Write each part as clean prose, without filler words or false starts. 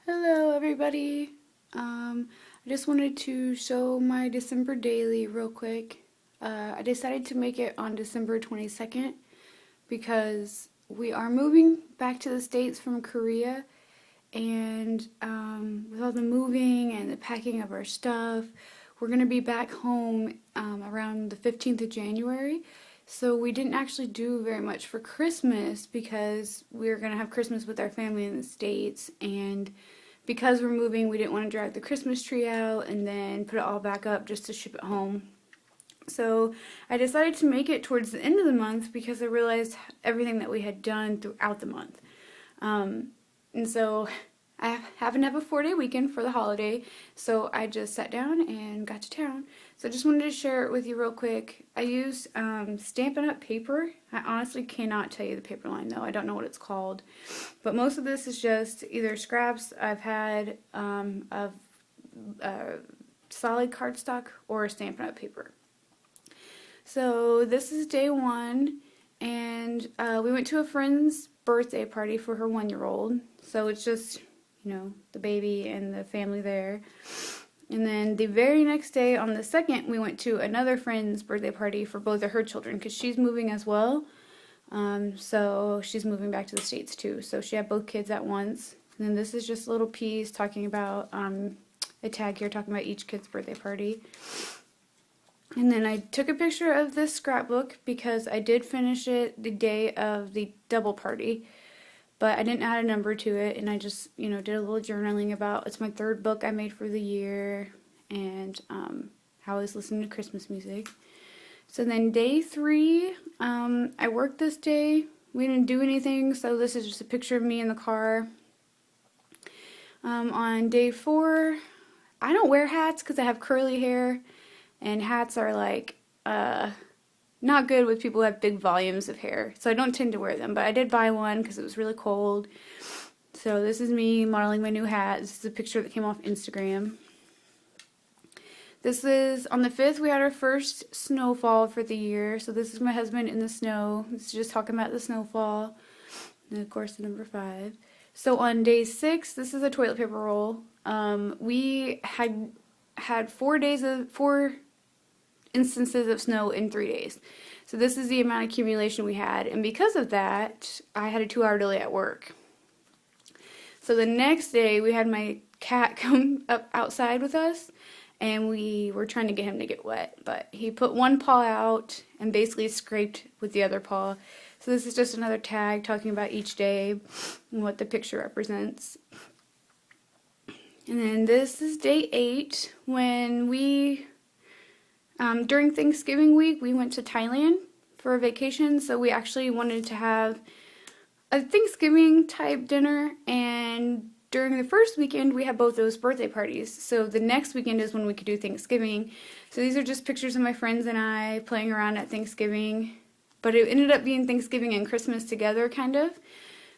Hello everybody. I just wanted to show my December daily real quick. I decided to make it on December 22nd because we are moving back to the States from Korea, and with all the moving and the packing of our stuff, we're going to be back home around the 15th of January. So we didn't actually do very much for Christmas because we were going to have Christmas with our family in the States, and because we're moving, we didn't want to drag the Christmas tree out and then put it all back up just to ship it home. So I decided to make it towards the end of the month because I realized everything that we had done throughout the month. And so I happen to have a 4-day weekend for the holiday, so I just sat down and got to town. So I just wanted to share it with you real quick. I used Stampin' Up paper. I honestly cannot tell you the paper line though. I don't know what it's called. But most of this is just either scraps I've had of solid cardstock or Stampin' Up paper. So this is day one, and we went to a friend's birthday party for her 1-year-old. So it's just, the baby and the family there. And then the very next day, on the 2nd, we went to another friend's birthday party for both of her children because she's moving as well. So she's moving back to the States too. So she had both kids at once. And then this is just a little piece talking about a tag here talking about each kid's birthday party. And then I took a picture of this scrapbook because I did finish it the day of the double party, but I didn't add a number to it, and I just, did a little journaling about, it's my 3rd book I made for the year, and how I was listening to Christmas music. So then day 3, I worked this day. We didn't do anything, so this is just a picture of me in the car. On day 4, I don't wear hats because I have curly hair, and hats are like not good with people who have big volumes of hair, so I don't tend to wear them, but I did buy one because it was really cold. So this is me modeling my new hat. This is a picture that came off Instagram. This is on the 5th, we had our first snowfall for the year, so this is my husband in the snow. This is just talking about the snowfall, and of course the number 5. So on day 6, this is a toilet paper roll. We had 4 instances of snow in 3 days. So this is the amount of accumulation we had, and because of that, I had a 2-hour delay at work. So the next day, we had my cat come up outside with us, and we were trying to get him to get wet, but he put one paw out and basically scraped with the other paw. So this is just another tag talking about each day and what the picture represents. And then this is day 8, when we during Thanksgiving week, we went to Thailand for a vacation, so we actually wanted to have a Thanksgiving type dinner, and during the first weekend, we had both those birthday parties, so the next weekend is when we could do Thanksgiving. So these are just pictures of my friends and I playing around at Thanksgiving, but it ended up being Thanksgiving and Christmas together, kind of.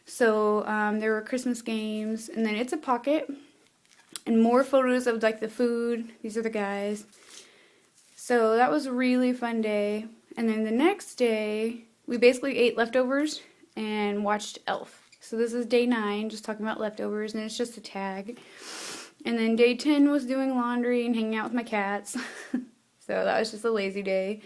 So there were Christmas games, and then it's a pocket, and more photos of like the food. These are the guys. So that was a really fun day. And then the next day, we basically ate leftovers and watched Elf. So this is day 9, just talking about leftovers, and it's just a tag. And then day 10 was doing laundry and hanging out with my cats. So that was just a lazy day.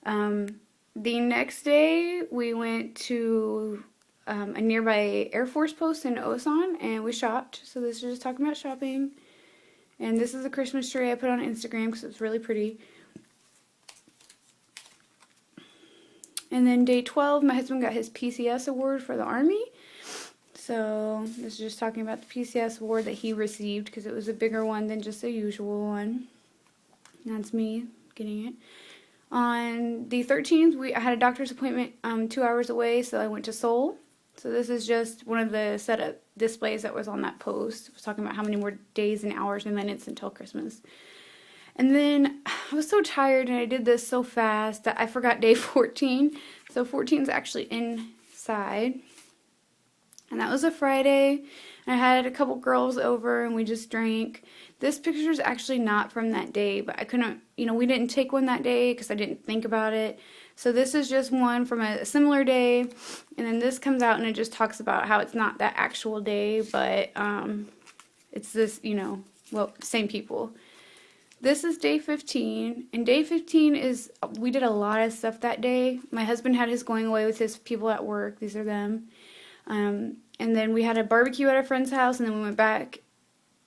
The next day, we went to a nearby Air Force post in Osan, and we shopped. So this is just talking about shopping. And this is a Christmas tree I put on Instagram because it was really pretty. And then day 12, my husband got his PCS award for the Army. So this is just talking about the PCS award that he received because it was a bigger one than just a usual one. That's me getting it. On the 13th, I had a doctor's appointment 2 hours away, so I went to Seoul. So this is just one of the setup displays that was on that post. It was talking about how many more days and hours and minutes until Christmas. And then I was so tired and I did this so fast that I forgot day 14. So 14 is actually inside. And that was a Friday. And I had a couple girls over and we just drank. This picture is actually not from that day, but I couldn't, we didn't take one that day because I didn't think about it. So this is just one from a similar day. And then this comes out and it just talks about how it's not that actual day, but It's this, you know, well, same people. This is day 15, and day 15 is, we did a lot of stuff that day. My husband had his going away with his people at work. These are them. And then we had a barbecue at a friend's house, and then we went back.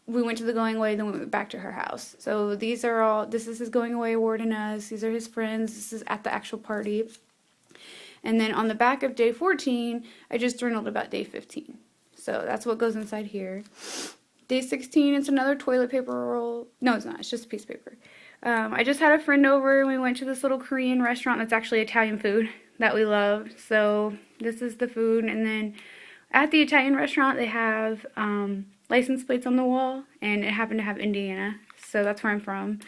We went to the going away, then we went back to her house. So these are all, this is his going away award and us. These are his friends. This is at the actual party. And then on the back of day 14, I just journaled about day 15. So that's what goes inside here. Day 16, it's another toilet paper roll. No, it's not. It's just a piece of paper. I just had a friend over, and we went to this little Korean restaurant that's actually Italian food that we loved. So this is the food. And then at the Italian restaurant, they have license plates on the wall, and it happened to have Indiana. So that's where I'm from.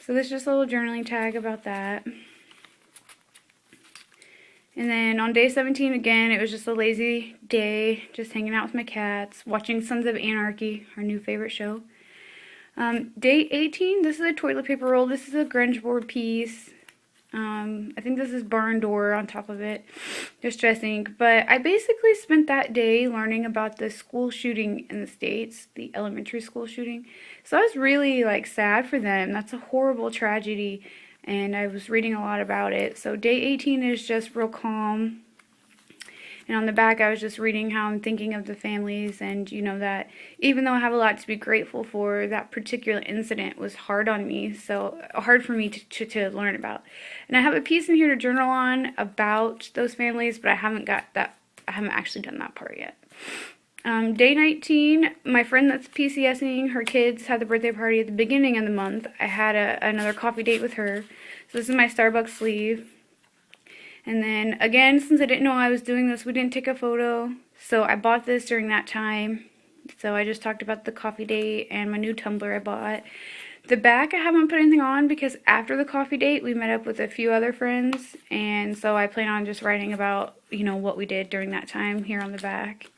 So this is just a little journaling tag about that. And then on day 17, again, it was just a lazy day, just hanging out with my cats, watching Sons of Anarchy, our new favorite show. Day 18, this is a toilet paper roll. This is a grunge board piece. I think this is barn door on top of it, just dressing. But I basically spent that day learning about the school shooting in the States, the elementary school shooting. So I was really, like, sad for them. That's a horrible tragedy. And I was reading a lot about it. So day 18 is just real calm. And on the back, I was just reading how I'm thinking of the families, and, you know, that even though I have a lot to be grateful for, that particular incident was hard on me, so hard for me to learn about. And I have a piece in here to journal on about those families, but I haven't actually done that part yet. Day 19, my friend that's PCSing, her kids had the birthday party at the beginning of the month. I had another coffee date with her. So this is my Starbucks sleeve. And then, again, since I didn't know I was doing this, we didn't take a photo. So I bought this during that time. So I just talked about the coffee date and my new tumbler I bought. The back I haven't put anything on because after the coffee date, we met up with a few other friends. And so I plan on just writing about, you know, what we did during that time here on the back.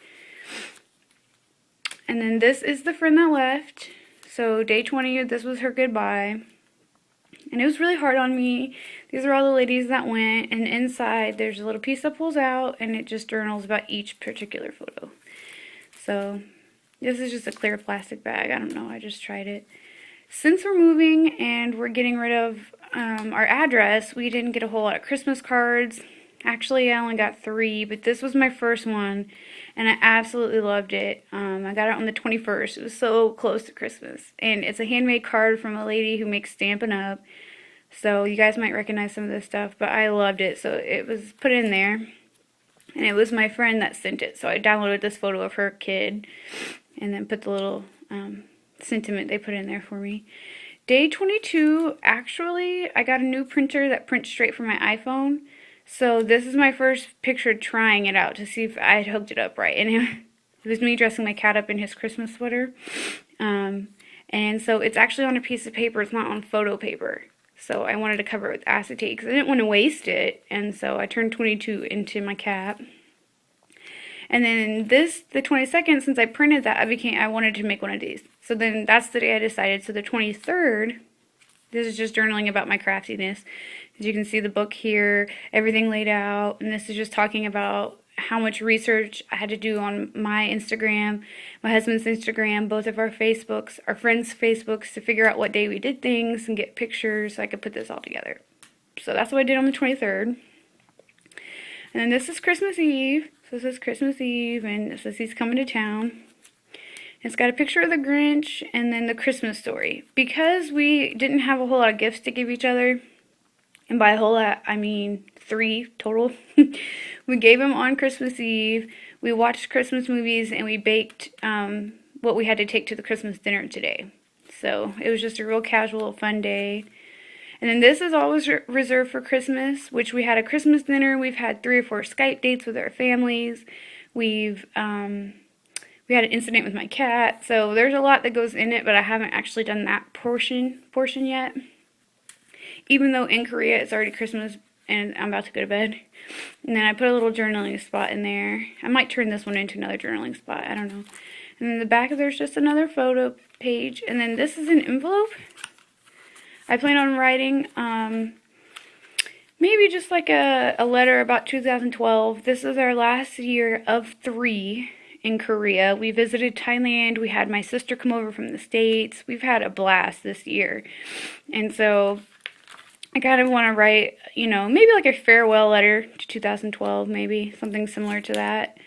And then this is the friend that left. So day 20, this was her goodbye. And it was really hard on me. These are all the ladies that went. And inside, there's a little piece that pulls out, and it just journals about each particular photo. So this is just a clear plastic bag. I don't know. I just tried it. Since we're moving and we're getting rid of our address, we didn't get a whole lot of Christmas cards. Actually, I only got 3, but this was my first one, and I absolutely loved it. I got it on the 21st. It was so close to Christmas, and it's a handmade card from a lady who makes Stampin' Up, so you guys might recognize some of this stuff, but I loved it, so it was put in there, and it was my friend that sent it, so I downloaded this photo of her kid, and then put the little sentiment they put in there for me. Day 22, actually, I got a new printer that prints straight from my iPhone. So this is my first picture trying it out to see if I had hooked it up right. And it was me dressing my cat up in his Christmas sweater. And so it's actually on a piece of paper. It's not on photo paper. So I wanted to cover it with acetate because I didn't want to waste it. And so I turned 22 into my cat. And then this, the 22nd, since I printed that, I wanted to make one of these. So then that's the day I decided. So the 23rd, this is just journaling about my craftiness. As you can see the book here, everything laid out, and this is just talking about how much research I had to do on my Instagram, my husband's Instagram, both of our Facebooks, our friends' Facebooks, to figure out what day we did things and get pictures so I could put this all together. So that's what I did on the 23rd. And then this is Christmas Eve. So this is Christmas Eve, and it says he's coming to town. It's got a picture of the Grinch and then the Christmas story. Because we didn't have a whole lot of gifts to give each other, and by a whole lot, I mean 3 total. We gave him on Christmas Eve. We watched Christmas movies, and we baked what we had to take to the Christmas dinner today. So it was just a real casual, fun day. And then this is always reserved for Christmas, which we had a Christmas dinner. We've had 3 or 4 Skype dates with our families. We had an incident with my cat. So there's a lot that goes in it, but I haven't actually done that portion yet. Even though in Korea it's already Christmas and I'm about to go to bed. And then I put a little journaling spot in there. I might turn this one into another journaling spot. I don't know. And then the back of there's just another photo page. And then this is an envelope. I plan on writing maybe just like a letter about 2012. This is our last year of 3. in Korea. We visited Thailand. We had my sister come over from the States. We've had a blast this year. And so I kind of want to write, you know, maybe like a farewell letter to 2012, maybe something similar to that.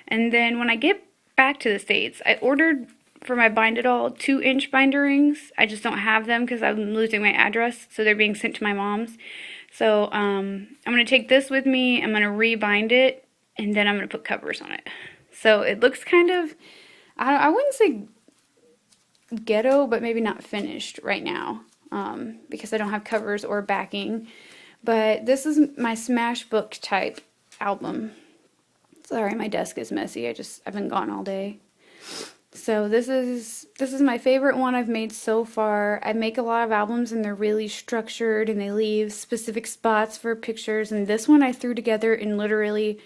And then when I get back to the States, I ordered for my Bind It All 2-inch binder rings. I just don't have them because I'm losing my address, so they're being sent to my mom's. So I'm going to take this with me. I'm going to rebind it, and then I'm going to put covers on it. So it looks kind of, I wouldn't say ghetto, but maybe not finished right now because I don't have covers or backing. But this is my smash book type album. Sorry, my desk is messy. I've been gone all day. So this is my favorite one I've made so far. I make a lot of albums and they're really structured and they leave specific spots for pictures, and this one I threw together in literally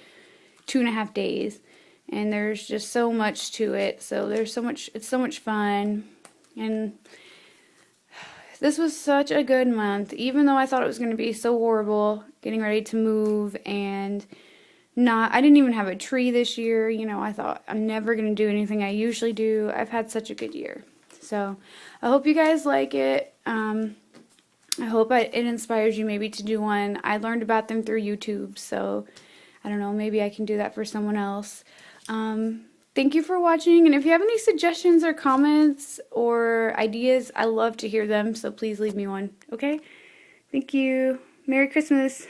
2.5 days. And there's just so much to it. So it's so much fun. And this was such a good month, even though I thought it was going to be so horrible getting ready to move, and I didn't even have a tree this year. You know, I thought I'm never going to do anything I usually do. I've had such a good year. So I hope you guys like it. I hope it inspires you maybe to do one. I learned about them through YouTube, so I don't know, maybe I can do that for someone else. Thank you for watching, and if you have any suggestions or comments or ideas, I love to hear them, so please leave me one, okay? Thank you. Merry Christmas.